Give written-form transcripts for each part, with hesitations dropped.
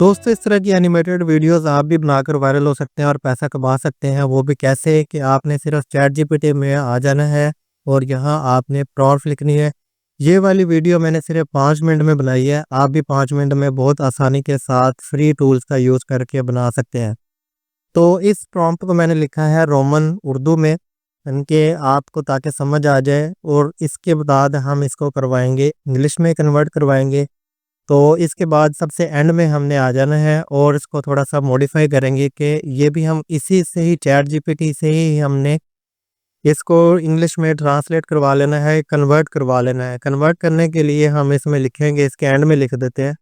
दोस्तों, इस तरह की एनिमेटेड वीडियोस आप भी बनाकर वायरल हो सकते हैं और पैसा कमा सकते हैं। वो भी कैसे कि आपने सिर्फ चैट जीपीटी में आ जाना है और यहाँ आपने प्रॉम्प्ट लिखनी है। ये वाली वीडियो मैंने सिर्फ 5 मिनट में बनाई है। आप भी 5 मिनट में बहुत आसानी के साथ फ्री टूल्स का यूज़ करके बना सकते हैं। तो इस प्रॉम्प्ट को मैंने लिखा है रोमन उर्दू में, इनके आपको ताकि समझ आ जाए, और इसके बाद हम इसको करवाएंगे इंग्लिश में कन्वर्ट करवाएंगे। तो इसके बाद सबसे एंड में हमने आ जाना है और इसको थोड़ा-सा मॉडिफ़ाई करेंगे कि ये भी हम इसी से ही चैट जीपीटी से ही हमने इसको इंग्लिश में ट्रांसलेट करवा लेना है, कन्वर्ट करवा लेना है। कन्वर्ट करने के लिए हम इसमें लिखेंगे, इसके एंड में लिख देते हैं,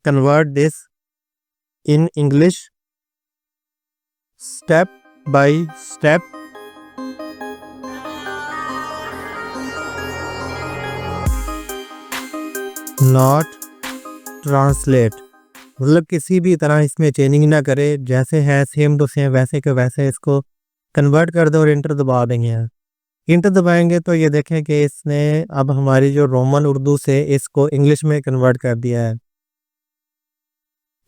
convert this in English step by step not translate. मतलब किसी भी तरह इसमें चेंजिंग ना करे, जैसे है सेम टू सेम वैसे के वैसे इसको कन्वर्ट कर दो और इंटर दबा देंगे। इंटर दबाएंगे तो ये देखें कि इसने अब हमारी जो रोमन उर्दू से इसको इंग्लिश में कन्वर्ट कर दिया है।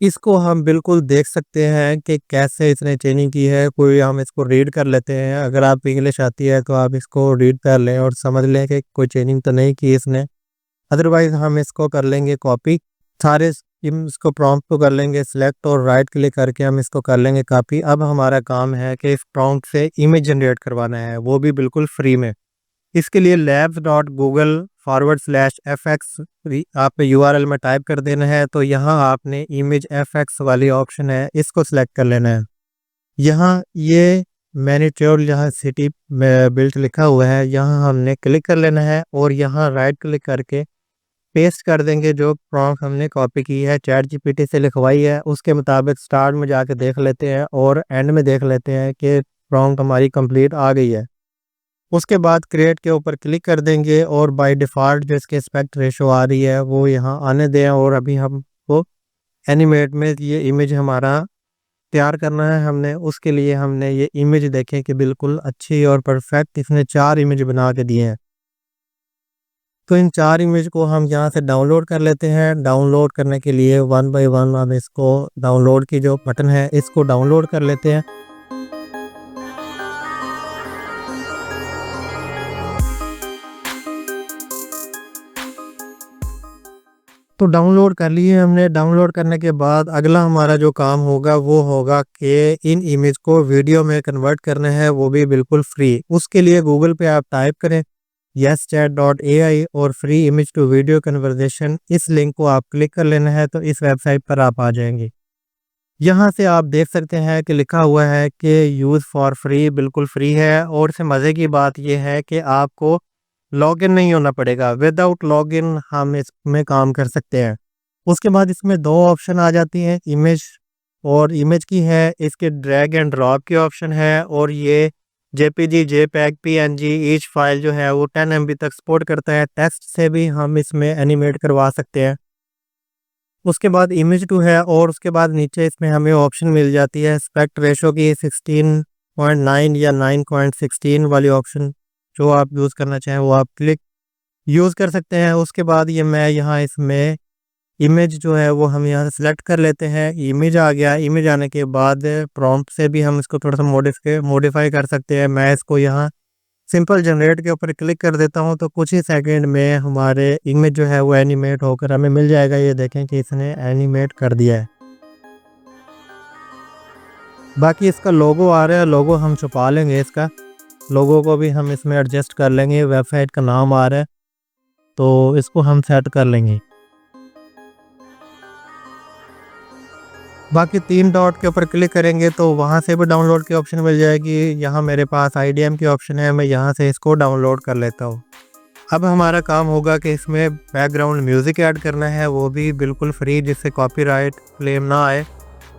इसको हम बिल्कुल देख सकते हैं कि कैसे इसने चेंजिंग की है। कोई हम इसको रीड कर लेते हैं, अगर आप इंग्लिश आती है तो आप इसको रीड कर लें और समझ लें कि कोई चेंजिंग तो नहीं की इसने। अदरवाइज़ हम इसको कर लेंगे कॉपी, सारे हम इसको प्रॉम्प्ट को कर लेंगे सिलेक्ट और राइट क्लिक करके हम इसको कर लेंगे कॉपी। अब हमारा काम है कि इस प्रॉम्प्ट से इमेज जनरेट करवाना है, वो भी बिल्कुल फ्री में। इसके लिए labs.google/fx आप यूआरएल में टाइप कर देना है। तो यहाँ आपने इमेज fx वाली ऑप्शन है, इसको सिलेक्ट कर लेना है। यहाँ ये मैनीट्योर जहाँ सिटी में बिल्ट लिखा हुआ है, यहाँ हमने क्लिक कर लेना है और यहाँ राइट क्लिक करके पेस्ट कर देंगे जो प्रॉम्प्ट हमने कॉपी की है, चैट जीपीटी से लिखवाई है। उसके मुताबिक स्टार्ट में जाके देख लेते हैं और एंड में देख लेते हैं कि प्रॉम्प्ट हमारी कंप्लीट आ गई है। उसके बाद क्रिएट के ऊपर क्लिक कर देंगे और बाय डिफ़ॉल्ट जो इसके एस्पेक्ट रेशो आ रही है वो यहाँ आने दें। और अभी हमको एनिमेट में ये इमेज हमारा तैयार करना है हमने। उसके लिए हमने ये इमेज देखें कि बिल्कुल अच्छी और परफेक्ट इसने 4 इमेज बना के दिए हैं। तो इन 4 इमेज को हम यहाँ से डाउनलोड कर लेते हैं। डाउनलोड करने के लिए 1 बाय 1 हम इसको डाउनलोड की जो बटन है इसको डाउनलोड कर लेते हैं। तो डाउनलोड कर लिए हमने। डाउनलोड करने के बाद अगला हमारा जो काम होगा वो होगा कि इन इमेज को वीडियो में कन्वर्ट करना है, वो भी बिल्कुल फ्री। उसके लिए गूगल पे आप टाइप करें yeschat.ai और free image to video conversion, इस लिंक को आप क्लिक कर लेना है तो इस वेबसाइट पर आप आ जाएंगे। यहाँ से आप देख सकते हैं कि लिखा हुआ है कि यूज़ फॉर फ्री, बिल्कुल फ्री है। और इससे मज़े की बात यह है कि आपको लॉगिन नहीं होना पड़ेगा, विदाउट लॉगिन हम इसमें काम कर सकते हैं। उसके बाद इसमें 2 ऑप्शन आ जाती हैं, इमेज और इमेज की है, इसके ड्रैग एंड ड्रॉप की ऑप्शन है। और ये JPG, JPEG, PNG each file जो है वो 10 MB तक सपोर्ट करता है। टेक्स्ट से भी हम इसमें एनिमेट करवा सकते हैं। उसके बाद इमेज टू है और उसके बाद नीचे इसमें हमें ऑप्शन मिल जाती है एस्पेक्ट रेशो की 16.9 या 9.16 वाली ऑप्शन, जो आप यूज़ करना चाहें वो आप क्लिक यूज़ कर सकते हैं। उसके बाद ये मैं यहाँ इसमें इमेज जो है वो हम यहाँ से सिलेक्ट कर लेते हैं। इमेज आ गया। इमेज आने के बाद प्रॉम्प्ट से भी हम इसको थोड़ा सा मॉडिफाई कर सकते हैं। मैं इसको यहाँ सिंपल जनरेट के ऊपर क्लिक कर देता हूँ तो कुछ ही सेकंड में हमारे इमेज जो है वो एनिमेट होकर हमें मिल जाएगा। ये देखें कि इसने एनिमेट कर दिया है। बाकी इसका लोगो आ रहा है, लोगो हम छुपा लेंगे। इसका लोगो को भी हम इसमें एडजस्ट कर लेंगे। वेबसाइट का नाम आ रहा है तो इसको हम सेट कर लेंगे। बाकी 3 डॉट के ऊपर क्लिक करेंगे तो वहाँ से भी डाउनलोड की ऑप्शन मिल जाएगी। यहाँ मेरे पास IDM की ऑप्शन है, मैं यहाँ से इसको डाउनलोड कर लेता हूँ। अब हमारा काम होगा कि इसमें बैकग्राउंड म्यूज़िक ऐड करना है, वो भी बिल्कुल फ्री, जिससे कॉपीराइट क्लेम ना आए।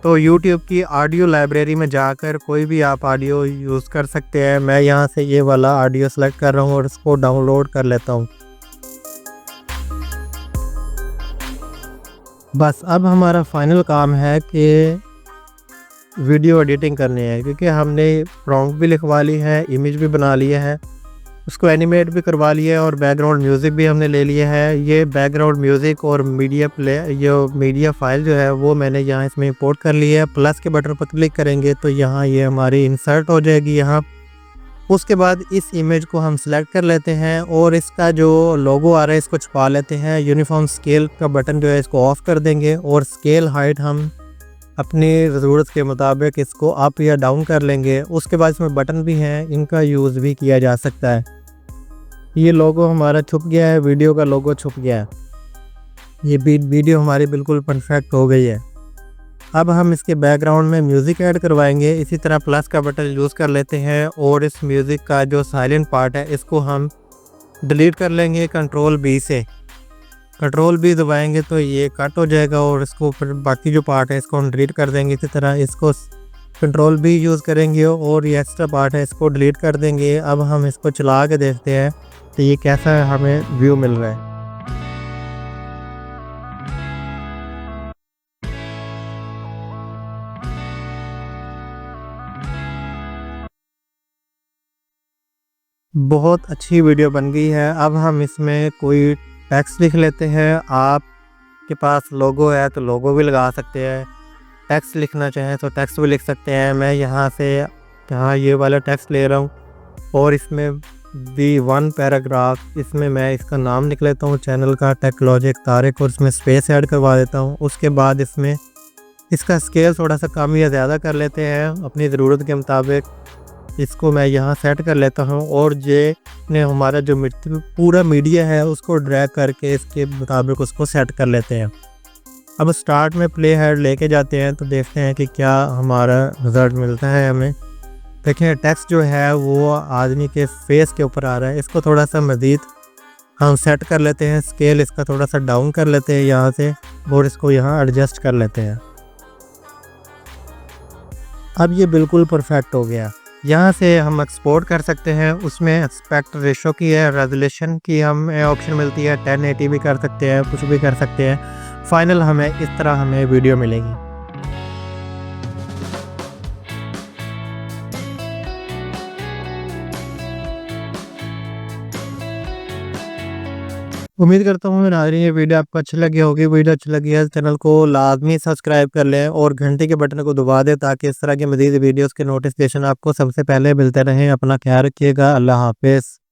तो YouTube की ऑडियो लाइब्रेरी में जाकर कोई भी आप ऑडियो यूज़ कर सकते हैं। मैं यहाँ से ये वाला ऑडियो सेलेक्ट कर रहा हूँ और इसको डाउनलोड कर लेता हूँ। बस अब हमारा फाइनल काम है कि वीडियो एडिटिंग करनी है, क्योंकि हमने प्रॉम्प्ट भी लिखवा ली है, इमेज भी बना लिया है। उसको एनिमेट भी करवा लिया है और बैकग्राउंड म्यूज़िक भी हमने ले लिया है। ये बैकग्राउंड म्यूज़िक और मीडिया फाइल जो है वो मैंने यहाँ इसमें इंपोर्ट कर लिया है। प्लस के बटन पर क्लिक करेंगे तो यहाँ ये हमारी इंसर्ट हो जाएगी यहाँ। उसके बाद इस इमेज को हम सिलेक्ट कर लेते हैं और इसका जो लोगो आ रहा है इसको छुपा लेते हैं। यूनिफॉर्म स्केल का बटन जो है इसको ऑफ कर देंगे और स्केल हाइट हम अपनी ज़रूरत के मुताबिक इसको अप या डाउन कर लेंगे। उसके बाद इसमें बटन भी हैं, इनका यूज़ भी किया जा सकता है। ये लोगो हमारा छुप गया है, वीडियो का लोगो छुप गया है। ये वीडियो हमारी बिल्कुल परफेक्ट हो गई है। अब हम इसके बैकग्राउंड में म्यूज़िक ऐड करवाएंगे। इसी तरह प्लस का बटन यूज़ कर लेते हैं और इस म्यूज़िक का जो साइलेंट पार्ट है इसको हम डिलीट कर लेंगे कंट्रोल बी से। कंट्रोल बी दबाएंगे तो ये कट हो जाएगा और इसको फिर बाकी जो पार्ट है इसको हम डिलीट कर देंगे। इसी तरह इसको कंट्रोल बी यूज़ करेंगे और ये एक्स्ट्रा पार्ट है इसको डिलीट कर देंगे। अब हम इसको चला के देखते हैं तो ये कैसा हमें व्यू मिल रहा है। बहुत अच्छी वीडियो बन गई है। अब हम इसमें कोई टेक्स्ट लिख लेते हैं। आपके पास लोगो है तो लोगो भी लगा सकते हैं, टेक्स्ट लिखना चाहें तो टेक्स्ट भी लिख सकते हैं। मैं यहाँ ये वाला टेक्स्ट ले रहा हूँ और इसमें भी 1 पैराग्राफ इसमें मैं इसका नाम लिख लेता हूँ चैनल का, टेक्लॉजिक तारिक, और इसमें स्पेस ऐड करवा देता हूँ। उसके बाद इसमें इसका स्केल थोड़ा सा कम या ज़्यादा कर लेते हैं अपनी ज़रूरत के मुताबिक। इसको मैं यहाँ सेट कर लेता हूँ और ये ने हमारा जो पूरा मीडिया है उसको ड्रैग करके इसके मुताबिक उसको सेट कर लेते हैं। अब स्टार्ट में प्ले हेड लेके जाते हैं तो देखते हैं कि क्या हमारा रिज़ल्ट मिलता है हमें। देखें टेक्स्ट जो है वो आदमी के फेस के ऊपर आ रहा है। इसको थोड़ा सा मज़ीद हम सेट कर लेते हैं, स्केल इसका थोड़ा सा डाउन कर लेते हैं यहाँ से और इसको यहाँ एडजस्ट कर लेते हैं। अब ये बिल्कुल परफेक्ट हो गया। यहाँ से हम एक्सपोर्ट कर सकते हैं। उसमें एस्पेक्ट रेशो की है, रेजोल्यूशन की हमें ऑप्शन मिलती है, 1080 भी कर सकते हैं, कुछ भी कर सकते हैं। फाइनल हमें इस तरह हमें वीडियो मिलेगी। उम्मीद करता हूँ नाज़रीन ये वीडियो आपको अच्छी लगी होगी। वीडियो अच्छी लगी है चैनल को लाजमी सब्सक्राइब कर लें और घंटे के बटन को दबा दें ताकि इस तरह के मज़ीद वीडियोस के नोटिफिकेशन आपको सबसे पहले मिलते रहें। अपना ख्याल रखिएगा। अल्लाह हाफ़िज़।